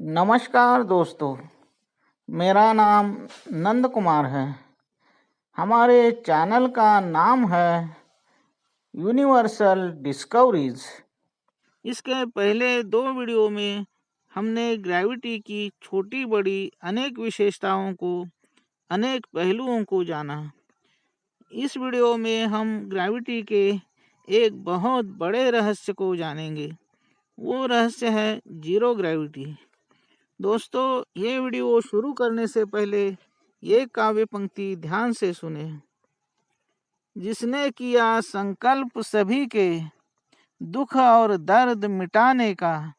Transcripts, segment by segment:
नमस्कार दोस्तों, मेरा नाम नंद कुमार है। हमारे चैनल का नाम है यूनिवर्सल डिस्कवरीज। इसके पहले 2 वीडियो में हमने ग्रेविटी की छोटी बड़ी अनेक विशेषताओं को, अनेक पहलुओं को जाना। इस वीडियो में हम ग्रेविटी के एक बहुत बड़े रहस्य को जानेंगे। वो रहस्य है जीरो ग्रेविटी। दोस्तों, ये वीडियो शुरू करने से पहले ये काव्य पंक्ति ध्यान से सुने। जिसने किया संकल्प सभी के दुख और दर्द मिटाने का,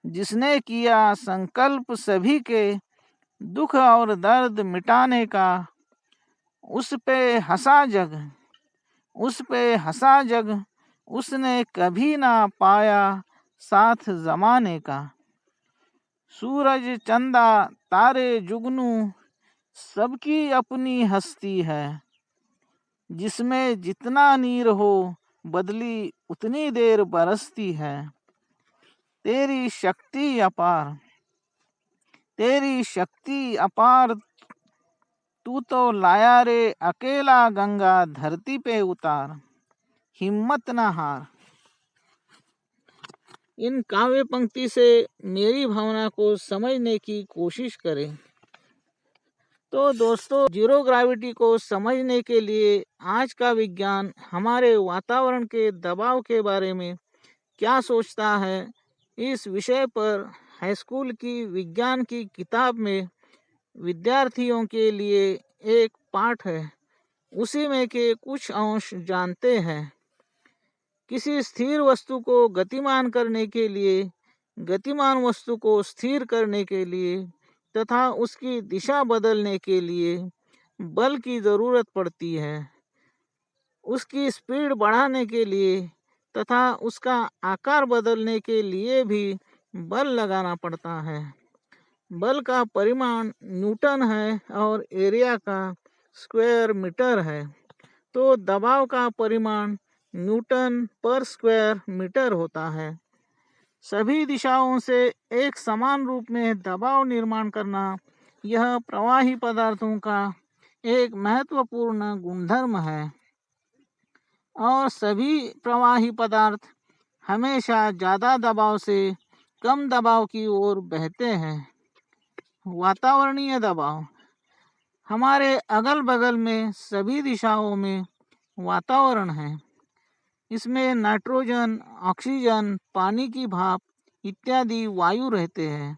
जिसने किया संकल्प सभी के दुख और दर्द मिटाने का, उस पे हंसा जग, उस पे हंसा जग, उसने कभी ना पाया साथ जमाने का। सूरज चंदा तारे जुगनू सबकी अपनी हस्ती है, जिसमें जितना नीर हो बदली उतनी देर बरसती है। तेरी शक्ति अपार, तेरी शक्ति अपार, तू तो लाया रे अकेला गंगा धरती पे उतार, हिम्मत न हार। इन काव्य पंक्ति से मेरी भावना को समझने की कोशिश करें। तो दोस्तों, जीरो ग्रेविटी को समझने के लिए आज का विज्ञान हमारे वातावरण के दबाव के बारे में क्या सोचता है, इस विषय पर हाई स्कूल की विज्ञान की किताब में विद्यार्थियों के लिए एक पाठ है। उसी में के कुछ अंश जानते हैं। किसी स्थिर वस्तु को गतिमान करने के लिए, गतिमान वस्तु को स्थिर करने के लिए तथा उसकी दिशा बदलने के लिए बल की ज़रूरत पड़ती है। उसकी स्पीड बढ़ाने के लिए तथा उसका आकार बदलने के लिए भी बल लगाना पड़ता है। बल का परिमाण न्यूटन है और एरिया का स्क्वायर मीटर है। तो दबाव का परिमाण न्यूटन पर स्क्वायर मीटर होता है। सभी दिशाओं से एक समान रूप में दबाव निर्माण करना, यह प्रवाही पदार्थों का एक महत्वपूर्ण गुणधर्म है। और सभी प्रवाही पदार्थ हमेशा ज़्यादा दबाव से कम दबाव की ओर बहते हैं। वातावरणीय दबाव, हमारे अगल बगल में सभी दिशाओं में वातावरण है। इसमें नाइट्रोजन, ऑक्सीजन, पानी की भाप इत्यादि वायु रहते हैं।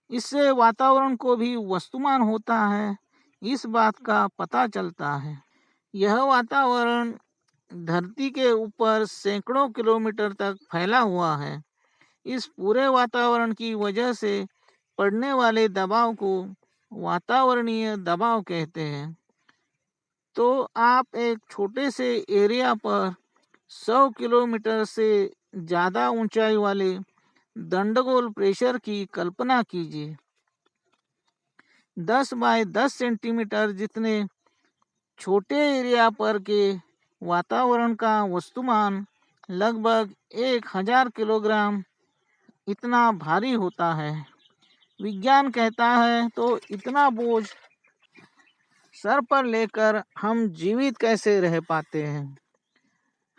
इससे वातावरण को भी वस्तुमान होता है, इस बात का पता चलता है। यह वातावरण धरती के ऊपर सैकड़ों किलोमीटर तक फैला हुआ है। इस पूरे वातावरण की वजह से पड़ने वाले दबाव को वातावरणीय दबाव कहते हैं। तो आप एक छोटे से एरिया पर 100 किलोमीटर से ज़्यादा ऊंचाई वाले दंडगोल प्रेशर की कल्पना कीजिए। 10 बाय 10 सेंटीमीटर जितने छोटे एरिया पर के वातावरण का वस्तुमान लगभग 1000 किलोग्राम इतना भारी होता है। विज्ञान कहता है तो इतना बोझ सर पर लेकर हम जीवित कैसे रह पाते हैं।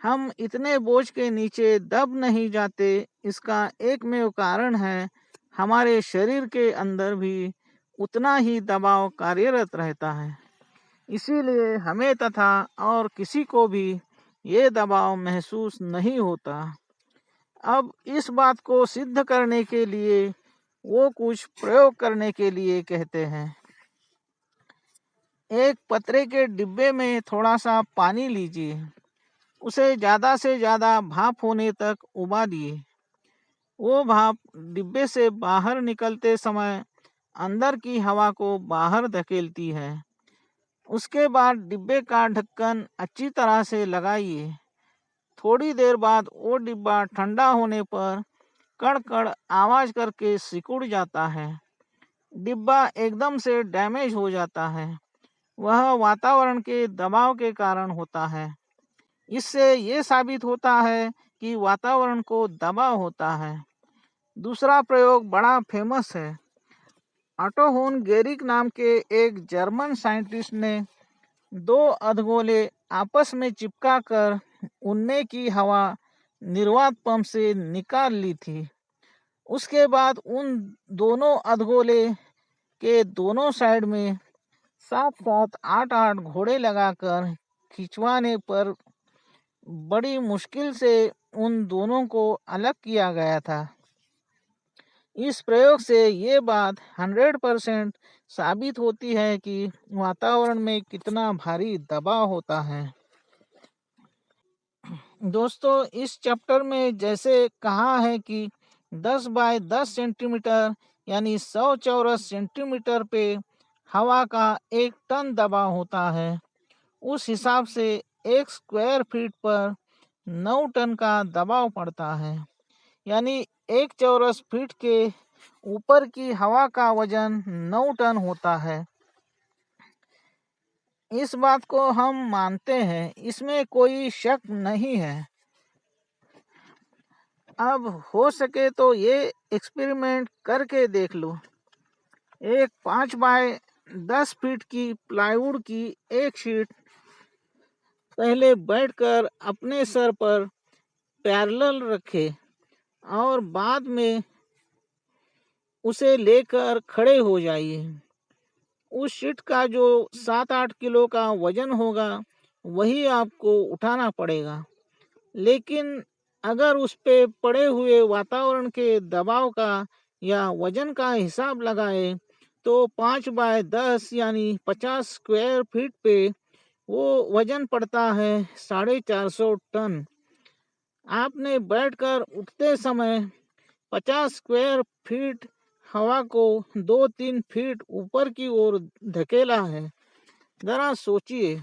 हम इतने बोझ के नीचे दब नहीं जाते, इसका एकमेव कारण है हमारे शरीर के अंदर भी उतना ही दबाव कार्यरत रहता है। इसीलिए हमें तथा और किसी को भी ये दबाव महसूस नहीं होता। अब इस बात को सिद्ध करने के लिए वो कुछ प्रयोग करने के लिए कहते हैं। एक पतरे के डिब्बे में थोड़ा सा पानी लीजिए, उसे ज़्यादा से ज़्यादा भाप होने तक उबालिए। वो भाप डिब्बे से बाहर निकलते समय अंदर की हवा को बाहर धकेलती है। उसके बाद डिब्बे का ढक्कन अच्छी तरह से लगाइए। थोड़ी देर बाद वो डिब्बा ठंडा होने पर कड़-कड़ आवाज़ करके सिकुड़ जाता है। डिब्बा एकदम से डैमेज हो जाता है। वह वातावरण के दबाव के कारण होता है। इससे ये साबित होता है कि वातावरण को दबाव होता है। दूसरा प्रयोग बड़ा फेमस है। ऑटो होन गेरिक नाम के एक जर्मन साइंटिस्ट ने दो अधगोले आपस में चिपका कर उनमें की हवा निर्वात पंप से निकाल ली थी। उसके बाद उन दोनों अधगोले के दोनों साइड में 7-7, 8-8 घोड़े लगाकर खिंचवाने पर बड़ी मुश्किल से उन दोनों को अलग किया गया था। इस प्रयोग से ये बात 100% साबित होती है कि वातावरण में कितना भारी दबाव होता है। दोस्तों, इस चैप्टर में जैसे कहा है कि 10 बाय 10 सेंटीमीटर यानी 100 चौरस सेंटीमीटर पे हवा का 1 टन दबाव होता है, उस हिसाब से 1 स्क्वायर फीट पर 9 टन का दबाव पड़ता है। यानी 1 चौरस फीट के ऊपर की हवा का वजन 9 टन होता है। इस बात को हम मानते हैं, इसमें कोई शक नहीं है। अब हो सके तो ये एक्सपेरिमेंट करके देख लो। एक 5 बाय 10 फीट की प्लाईवुड की एक शीट पहले बैठकर अपने सर पर पैरेलल रखे और बाद में उसे लेकर खड़े हो जाइए। उस शीट का जो 7-8 किलो का वजन होगा वही आपको उठाना पड़ेगा। लेकिन अगर उस पे पड़े हुए वातावरण के दबाव का या वजन का हिसाब लगाए तो 5 बाय 10 यानी 50 स्क्वायर फीट पे वो वजन पड़ता है 450 टन। आपने बैठकर उठते समय 50 स्क्वायर फीट हवा को 2-3 फीट ऊपर की ओर धकेला है। जरा सोचिए,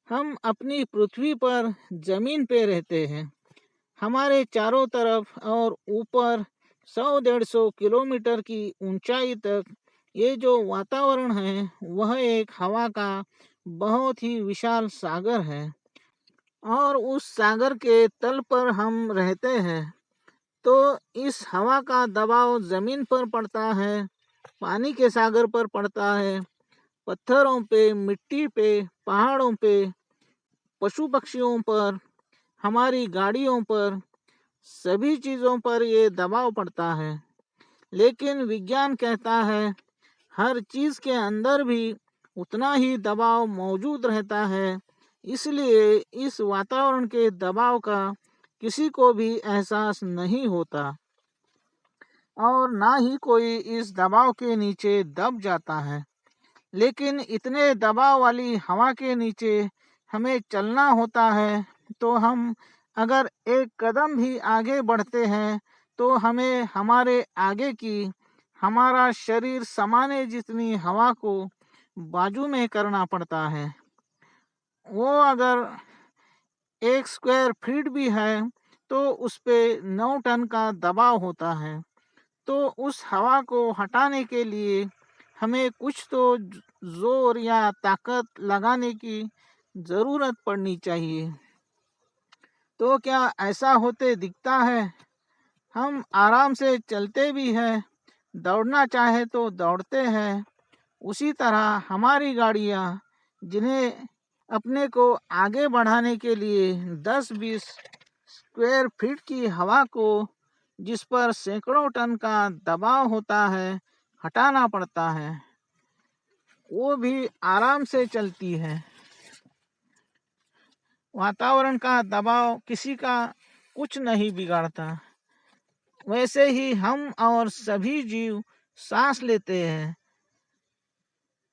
हम अपनी पृथ्वी पर जमीन पे रहते हैं। हमारे चारों तरफ और ऊपर 100-150 किलोमीटर की ऊंचाई तक ये जो वातावरण है वह एक हवा का बहुत ही विशाल सागर है और उस सागर के तल पर हम रहते हैं। तो इस हवा का दबाव जमीन पर पड़ता है, पानी के सागर पर पड़ता है, पत्थरों पे, मिट्टी पे, पहाड़ों पे, पशु पक्षियों पर, हमारी गाड़ियों पर, सभी चीज़ों पर ये दबाव पड़ता है। लेकिन विज्ञान कहता है हर चीज़ के अंदर भी उतना ही दबाव मौजूद रहता है। इसलिए इस वातावरण के दबाव का किसी को भी एहसास नहीं होता और ना ही कोई इस दबाव के नीचे दब जाता है। लेकिन इतने दबाव वाली हवा के नीचे हमें चलना होता है, तो हम अगर एक कदम भी आगे बढ़ते हैं तो हमें हमारे आगे की हमारा शरीर समाने जितनी हवा को बाजू में करना पड़ता है। वो अगर 1 स्क्वायर फीट भी है तो उस पे 9 टन का दबाव होता है। तो उस हवा को हटाने के लिए हमें कुछ तो जोर या ताकत लगाने की ज़रूरत पड़नी चाहिए। तो क्या ऐसा होते दिखता है? हम आराम से चलते भी हैं, दौड़ना चाहे तो दौड़ते हैं। उसी तरह हमारी गाड़ियाँ जिन्हें अपने को आगे बढ़ाने के लिए 10-20 स्क्वायर फीट की हवा को जिस पर सैकड़ों टन का दबाव होता है हटाना पड़ता है, वो भी आराम से चलती है। वातावरण का दबाव किसी का कुछ नहीं बिगाड़ता। वैसे ही हम और सभी जीव सांस लेते हैं।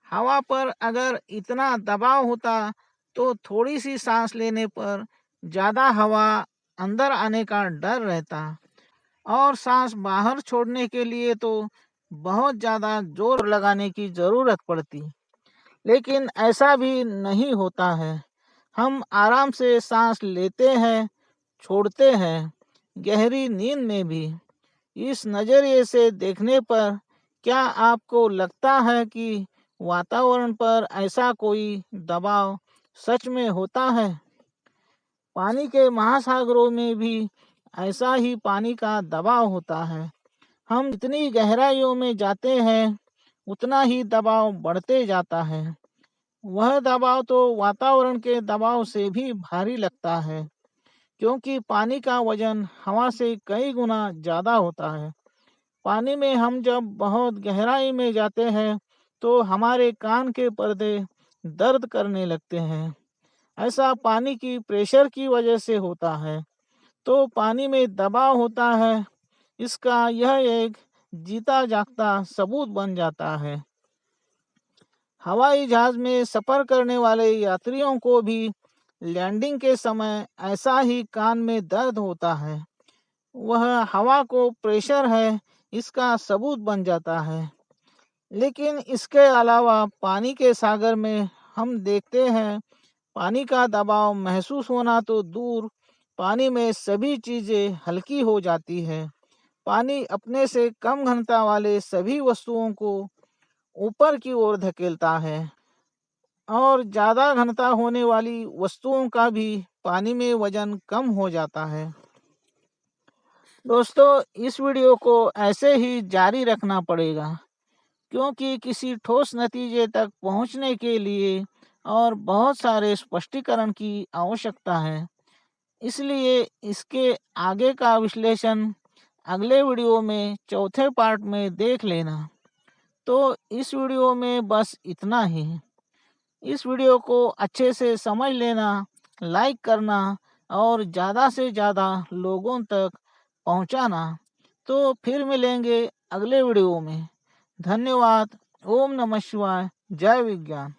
हवा पर अगर इतना दबाव होता तो थोड़ी सी सांस लेने पर ज़्यादा हवा अंदर आने का डर रहता और सांस बाहर छोड़ने के लिए तो बहुत ज़्यादा जोर लगाने की ज़रूरत पड़ती। लेकिन ऐसा भी नहीं होता है। हम आराम से सांस लेते हैं, छोड़ते हैं, गहरी नींद में भी। इस नज़रिए से देखने पर क्या आपको लगता है कि वातावरण पर ऐसा कोई दबाव सच में होता है? पानी के महासागरों में भी ऐसा ही पानी का दबाव होता है। हम जितनी गहराइयों में जाते हैं उतना ही दबाव बढ़ते जाता है। वह दबाव तो वातावरण के दबाव से भी भारी लगता है, क्योंकि पानी का वजन हवा से कई गुना ज़्यादा होता है। पानी में हम जब बहुत गहराई में जाते हैं तो हमारे कान के पर्दे दर्द करने लगते हैं। ऐसा पानी की प्रेशर की वजह से होता है। तो पानी में दबाव होता है, इसका यह एक जीता जागता सबूत बन जाता है। हवाई जहाज में सफर करने वाले यात्रियों को भी लैंडिंग के समय ऐसा ही कान में दर्द होता है। वह हवा को प्रेशर है, इसका सबूत बन जाता है। लेकिन इसके अलावा पानी के सागर में हम देखते हैं पानी का दबाव महसूस होना तो दूर, पानी में सभी चीजें हल्की हो जाती है। पानी अपने से कम घनता वाले सभी वस्तुओं को ऊपर की ओर धकेलता है और ज्यादा घनता होने वाली वस्तुओं का भी पानी में वजन कम हो जाता है। दोस्तों, इस वीडियो को ऐसे ही जारी रखना पड़ेगा, क्योंकि किसी ठोस नतीजे तक पहुंचने के लिए और बहुत सारे स्पष्टीकरण की आवश्यकता है। इसलिए इसके आगे का विश्लेषण अगले वीडियो में चौथे पार्ट में देख लेना। तो इस वीडियो में बस इतना ही। इस वीडियो को अच्छे से समझ लेना, लाइक करना और ज़्यादा से ज़्यादा लोगों तक पहुंचाना। तो फिर मिलेंगे अगले वीडियो में। धन्यवाद। ओम नमः शिवाय। जय विज्ञान।